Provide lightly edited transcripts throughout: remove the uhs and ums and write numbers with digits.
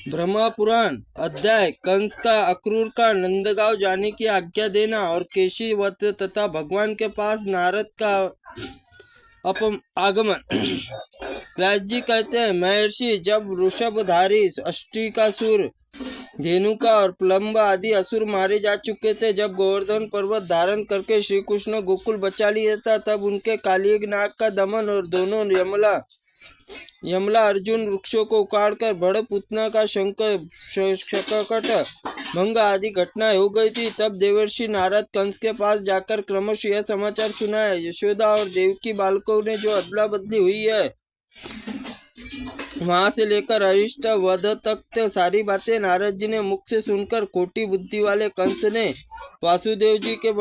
ब्रह्मा पुराण अध्याय कंस का अक्रूर का नंदगांव जाने की आज्ञा देना और केशी वध तथा भगवान के पास नारद का आगमन। व्यास जी कहते हैं, महर्षि, जब वृषभधारी अष्टिकासुर, धेनुका और प्लम्ब आदि असुर मारे जा चुके थे, जब गोवर्धन पर्वत धारण करके श्री कृष्ण गोकुल बचा लिया था, तब उनके कालिग नाग का दमन और दोनों यमला अर्जुन वृक्षों को उखाड़कर बड़ पुतना का शकट भंग आदि घटनाएं हो गई थी। तब देवर्षि नारद कंस के पास जाकर क्रमश यह समाचार सुनाया। यशोदा और देवकी बालकों ने जो अदला बदली हुई है, वहां से लेकर अरिष्ट वध तक सारी बातें नारद जी ने मुख से सुनकर खोटी बुद्धि वाले कंस ने वासुदेव जी के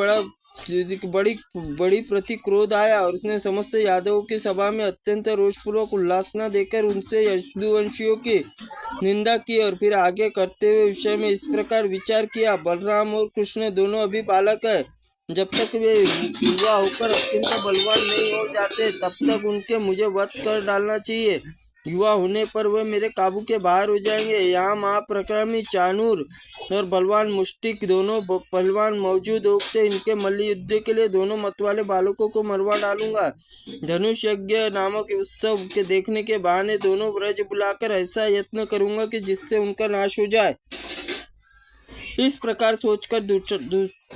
बड़ी प्रति क्रोध आया और उसने समस्त यादवों की सभा में अत्यंत रोषपूर्वक उल्लास न देकर उनसे यशुवंशियों की निंदा की और फिर आगे करते हुए विषय में इस प्रकार विचार किया। बलराम और कृष्ण दोनों अभी बालक है, जब तक वे युवा होकर अत्यंत बलवान नहीं हो जाते, तब तक उनके मुझे वध कर डालना चाहिए। युवा होने पर वे मेरे काबू के बाहर हो जाएंगे। यहाँ महाप्रक्रमी चाणूर और बलवान मुष्टिक दोनों पहलवान मौजूद होते, इनके मल्ल युद्ध के लिए दोनों मतवाले बालकों को मरवा डालूंगा। धनुष यज्ञ नामक उत्सव के देखने के बहाने दोनों व्रज बुलाकर ऐसा यत्न करूंगा कि जिससे उनका नाश हो जाए। इस प्रकार सोचकर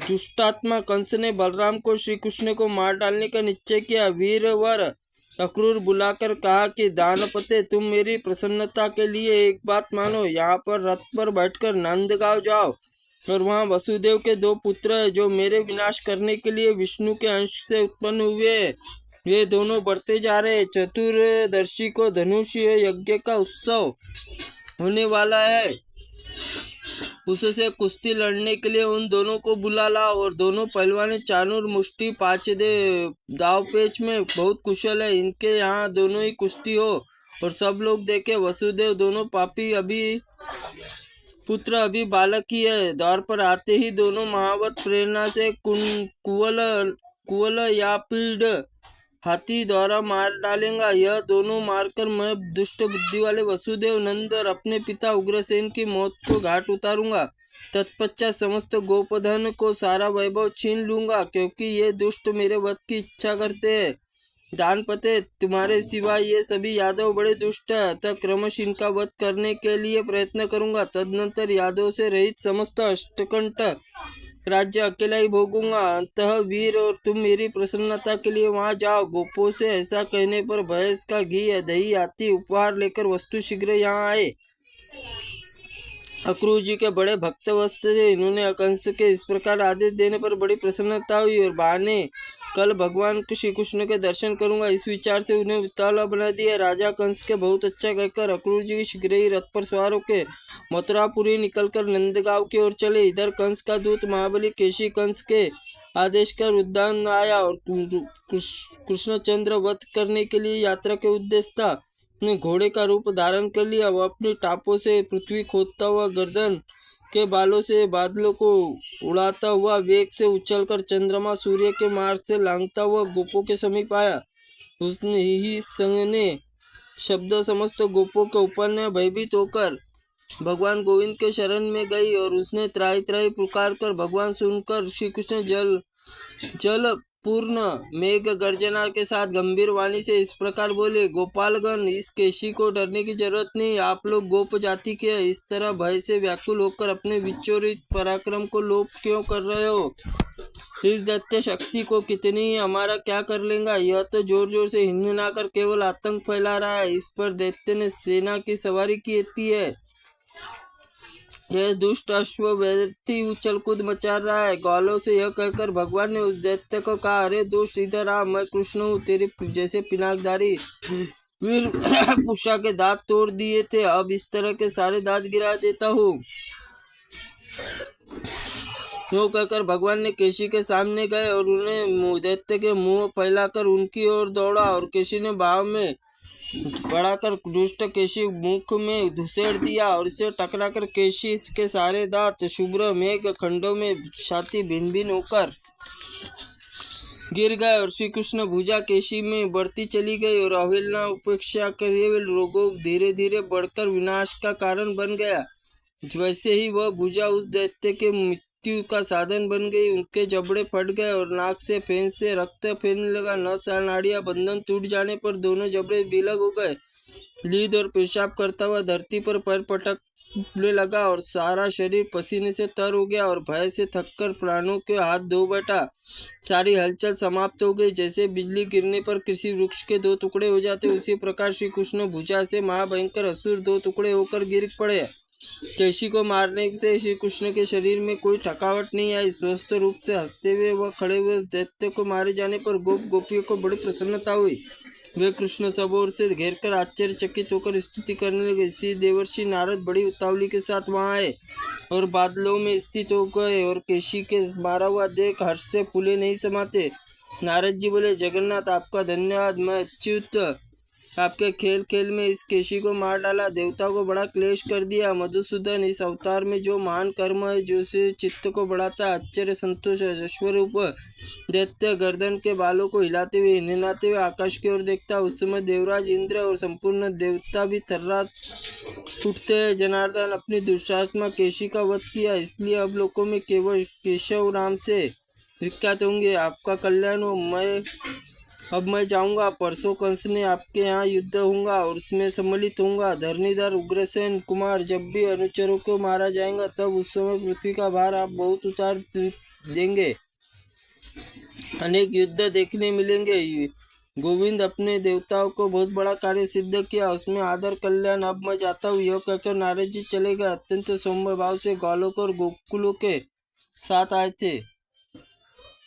दुष्टात्मा कंस ने बलराम को श्री कृष्ण को मार डालने का निश्चय किया। वीरवर अक्रूर बुलाकर कहा कि दानपते, तुम मेरी प्रसन्नता के लिए एक बात मानो। यहाँ पर रथ पर बैठकर नंदगांव जाओ और वहाँ वसुदेव के दो पुत्र है, जो मेरे विनाश करने के लिए विष्णु के अंश से उत्पन्न हुए। वे दोनों बढ़ते जा रहे। चतुर्दशी को धनुष यज्ञ का उत्सव होने वाला है, उससे कुश्ती लड़ने के लिए उन दोनों को बुला लाओ। और दोनों पहलवान चाणूर मुष्टि पाचदे दाव पेच में बहुत कुशल है, इनके यहाँ दोनों ही कुश्ती हो और सब लोग देखे। वसुदेव दोनों पापी पुत्र अभी बालक ही है। द्वार पर आते ही दोनों महावत प्रेरणा से कुवल या पीड़ हाथी द्वारा मार डालेगा। यह दोनों मारकर मैं दुष्ट बुद्धि वाले वसुदेव नंद और अपने पिता उग्रसेन की मौत को घाट उतारूंगा। तत्पश्चात समस्त गोपधन को सारा वैभव छीन लूंगा, क्योंकि ये दुष्ट मेरे वध की इच्छा करते हैं। दानपते, तुम्हारे सिवा ये सभी यादव बड़े दुष्ट है, अतः क्रमश इनका वध करने के लिए प्रयत्न करूंगा। तदनंतर यादव से रहित समस्त अष्टकंठ राज्य अकेला ही भोगूंगा। अंतः वीर, और तुम मेरी प्रसन्नता के लिए वहां जाओ। गोपों से ऐसा कहने पर भैंस का घी या दही आती उपहार लेकर वस्तु शीघ्र यहाँ आए। अक्रूर जी के बड़े भक्त वस्त थे। इन्होंने कंस के इस प्रकार आदेश देने पर बड़ी प्रसन्नता हुई और बहाने कल भगवान श्री कृष्ण के दर्शन करूंगा, इस विचार से उन्हें उतावला बना दिया। राजा कंस के बहुत अच्छा कहकर अक्रूर जी शीघ्र ही रथ पर सवार होकर मथुरापुरी निकलकर नंदगांव की ओर चले। इधर कंस का दूत महाबली केशी कंस के आदेश कर उद्यान आया और कृष्णचंद्र वध करने के लिए यात्रा के उद्देश्य था। ने घोड़े का रूप धारण कर लिया। वह अपनी टापों से पृथ्वी खोदता हुआ, गर्दन के बालों से बादलों को उड़ाता हुआ वेग से उछलकर चंद्रमा सूर्य के मार्ग से लांघता हुआ गोपों के समीप आया। उसने ही संगने शब्द समस्त गोपों के ऊपर ने भयभीत होकर भगवान गोविंद के शरण में गई और उसने त्राही त्राही पुकार कर भगवान सुनकर श्री कृष्ण जल पूर्ण मेघ गर्जना के साथ गंभीर वाणी से इस प्रकार बोले, गोपालगण, इस केशी को डरने की जरूरत नहीं। आप लोग गोप जाति के इस तरह भय से व्याकुल होकर अपने विचोरित पराक्रम को लोप क्यों कर रहे हो? इस दैत्य शक्ति को कितनी हमारा क्या कर लेगा? यह तो जोर जोर से हिन्ना कर केवल आतंक फैला रहा है। इस पर दैत्य ने सेना की सवारी की है। यह दुष्ट अश्व व्यर्थी उछल कूद मचा रहा है। ग्वालों से यह कहकर भगवान ने उस दैत्य को कहा, अरे दुष्ट, इधर आ, मैं कृष्ण हूँ, तेरे जैसे पिनाकधारी वीर पुषा के दांत तोड़ दिए थे, अब इस तरह के सारे दांत गिरा देता हूँ। तो कहकर भगवान ने केशी के सामने गए और उन्हें दैत्य के मुंह फैलाकर उनकी ओर दौड़ा और केशी ने भाव में बढ़ाकर दुष्ट केशी मुख में धुसेड़ दिया और इसे टकराकर केशी के सारे दांत शुभ्र मेघ खंडों में छाती भिन्न भिन्न होकर गिर गए और श्री कृष्ण भुजा केशी में बढ़ती चली गई और अवहेलना उपेक्षा करे रोगों धीरे धीरे बढ़कर विनाश का कारण बन गया। वैसे ही वह भुजा उस दैत्य के मृत्यु का साधन बन गई। उनके जबड़े फट गए और नाक से फेन से रक्त फेंकने लगा। नस और नाड़ियां बंधन टूट जाने पर दोनों जबड़े विलग हो गए। लीद और पेशाब करता हुआ धरती पर पैर पटकने लगा और सारा शरीर पसीने से तर हो गया और भय से थककर प्राणों के हाथ धो बैठा। सारी हलचल समाप्त हो गई। जैसे बिजली गिरने पर किसी वृक्ष के दो टुकड़े हो जाते, उसी प्रकार श्री कृष्ण भुजा से महाभयंकर असुर दो टुकड़े होकर गिर पड़े। केशी को मारने से श्री कृष्ण के शरीर में कोई थकावट नहीं आई। स्वस्थ रूप से हंसते हुए वह खड़े हुए दैत्य को मारे जाने पर गोपियों को बड़ी प्रसन्नता हुई। वे कृष्ण सब ओर से घेरकर आश्चर्यचकित होकर स्तुति करने लगे। श्री देवर्षि नारद बड़ी उतावली के साथ वहां आए और बादलों में स्थित हो गए और केशी के मारा हुआ देख हर्ष से फूले नहीं समाते। नारद जी बोले, जगन्नाथ आपका धन्यवाद। मैं अच्युत आपके खेल खेल में इस केशी को मार डाला, देवता को बड़ा क्लेश कर दिया। मधुसूदन, इस अवतार में जो महान कर्म है जो से चित्त को बढ़ाता है, आश्चर्य संतोष है। अश्वरूप दैत्य गर्दन के बालों को हिलाते हुए हिनहिनाते हुए आकाश की ओर देखता। उस समय देवराज इंद्र और संपूर्ण देवता भी थर्राते उठते हैं। जनार्दन, अपनी दुष्टात्मा केशी का वध किया, इसलिए अब लोकों में केवल केशव नाम से विख्यात होंगे। आपका कल्याण हो। अब मैं जाऊंगा। परसों कंस ने आपके यहाँ युद्ध होगा और उसमें सम्मिलित होऊंगा। धरणीधर उग्रसेन कुमार जब भी अनुचरों को मारा जाएगा, तब उस समय पृथ्वी का भार आप बहुत उतार देंगे। अनेक युद्ध देखने मिलेंगे। गोविंद, अपने देवताओं को बहुत बड़ा कार्य सिद्ध किया, उसमें आदर कल्याण। अब मैं जाता हूँ। यह कहकर नारद जी चले गए। अत्यंत सौम्य भाव से गोलोक और गोकुलों के साथ आए थे।